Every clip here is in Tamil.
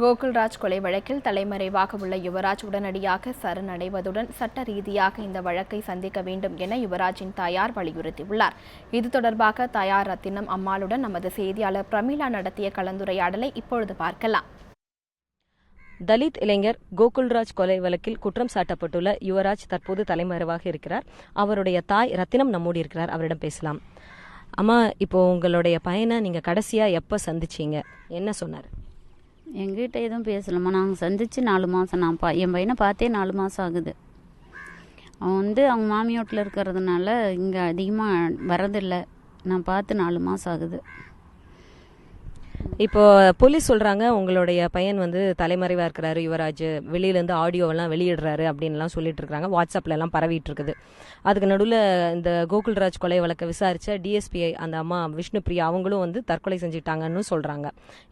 கோகுல்ராஜ் கொலை வழக்கில் தலைமறைவாக உள்ள யுவராஜ் உடனடியாக சரணடைவதுடன் சட்ட ரீதியாக இந்த வழக்கை சந்திக்க வேண்டும் என யுவராஜின் தாயார் வலியுறுத்தியுள்ளார். இது தொடர்பாக தாயார் ரத்தினம் அம்மாளுடன் நமது செய்தியாளர் பிரமிளா நடத்திய கலந்துரையாடலை இப்பொழுது பார்க்கலாம். தலித் இளைஞர் கோகுல்ராஜ் கொலை வழக்கில் குற்றம் சாட்டப்பட்டுள்ள யுவராஜ் தற்போது தலைமறைவாக இருக்கிறார். அவருடைய தாய் ரத்தினம் நம்மோடு இருக்கிறார். அவரிடம் பேசலாம். அம்மா, இப்போ உங்களுடைய பையனை நீங்க கடைசியா எப்ப சந்திச்சீங்க? என்ன சொன்னார்? எங்கிட்ட எதுவும் பேசலாமா? நாங்கள் சந்தித்து 4 மாதம். என் பையனை பார்த்தே 4 மாதம் ஆகுது. அவன் அவங்க மாமி வீட்டில் இருக்கிறதுனால இங்கே அதிகமாக வரதில்லை. நான் பார்த்து 4 மாதம் ஆகுது. இப்போ போலீஸ் சொல்றாங்க உங்களுடைய பையன் தலைமறைவா இருக்கிறாரு, யுவராஜ் வெளியிலேருந்து ஆடியோவெல்லாம் வெளியிடுறாரு அப்படின்லாம் சொல்லிட்டு இருக்காங்க. வாட்ஸ்அப்ல எல்லாம் பரவிட்டு இருக்குது. அதுக்கு நடுவில் இந்த கோகுல்ராஜ் கொலை வழக்கை விசாரிச்ச டிஎஸ்பிஐ அந்த அம்மா விஷ்ணுபிரியா அவங்களும் தற்கொலை செஞ்சுட்டாங்கன்னு சொல்றாங்க.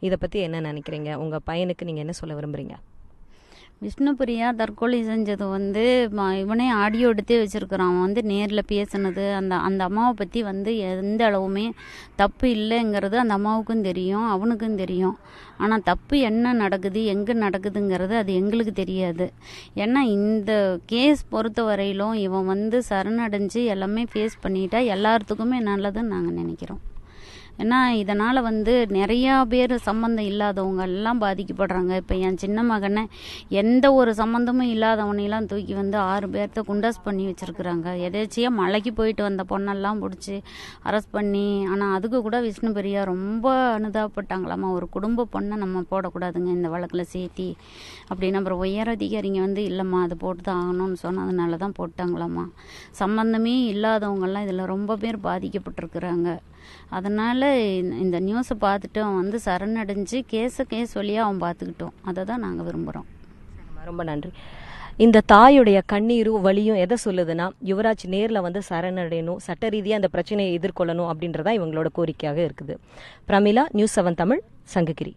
இதை பத்தி என்ன நினைக்கிறீங்க? உங்க பையனுக்கு நீங்க என்ன சொல்ல விரும்புறீங்க? விஷ்ணுபிரியா தற்கொலை செஞ்சது இவனே ஆடியோ எடுத்தே வச்சிருக்கிறான். அவன் நேரில் பேசினது அந்த அம்மாவை பற்றி எந்த அளவுமே தப்பு இல்லைங்கிறது அந்த அம்மாவுக்கும் தெரியும், அவனுக்கும் தெரியும். ஆனால் தப்பு என்ன நடக்குது, எங்கே நடக்குதுங்கிறது அது எங்களுக்கு தெரியாது. ஏன்னா இந்த கேஸ் பொறுத்த வரையிலும் இவன் சரணடைஞ்சு எல்லாமே ஃபேஸ் பண்ணிட்டா எல்லாத்துக்குமே நல்லதுன்னு நாங்கள் நினைக்கிறோம். ஏன்னா இதனால் நிறையா பேர் சம்மந்தம் இல்லாதவங்க எல்லாம் பாதிக்கப்படுறாங்க. இப்போ என் சின்ன மகனை எந்த ஒரு சம்மந்தமும் இல்லாதவனையெல்லாம் தூக்கி 6 பேர்த்த குண்டாஸ் பண்ணி வச்சுருக்குறாங்க. எதேச்சியாக மலைக்கு போயிட்டு வந்த பொண்ணெல்லாம் பிடிச்சி அரெஸ்ட் பண்ணி, ஆனால் அதுக்கு கூட விஷ்ணுபிரியா ரொம்ப அனுதாபப்பட்டாங்களாம்மா. ஒரு குடும்ப பொண்ணை நம்ம போடக்கூடாதுங்க இந்த வழக்கில் சேர்த்தி அப்படின்னு. அப்புறம் உயர் அதிகாரிங்க இல்லைம்மா அது போட்டு தான் ஆகணும்னு சொன்னதுனால தான் போட்டாங்களாம்மா. சம்மந்தமே இல்லாதவங்கெல்லாம் இதில் ரொம்ப பேர் பாதிக்கப்பட்டிருக்கிறாங்க. அதனால் இந்த நியூஸை பார்த்துட்டு அவன் சரணடைஞ்சு கேஸ் வழியாக அவன் பார்த்துக்கிட்டோம். அதை தான் நாங்கள் விரும்புகிறோம். ரொம்ப நன்றி. இந்த தாயுடைய கண்ணீரும் வலியும் எதை சொல்லுதுன்னா, யுவராஜ் நேரில் சரணடையணும், சட்ட ரீதியாக அந்த பிரச்சனையை எதிர்கொள்ளணும் அப்படின்றதான் இவங்களோட கோரிக்கையாக இருக்குது. பிரமிளா, நியூஸ் 7 தமிழ், சங்ககிரி.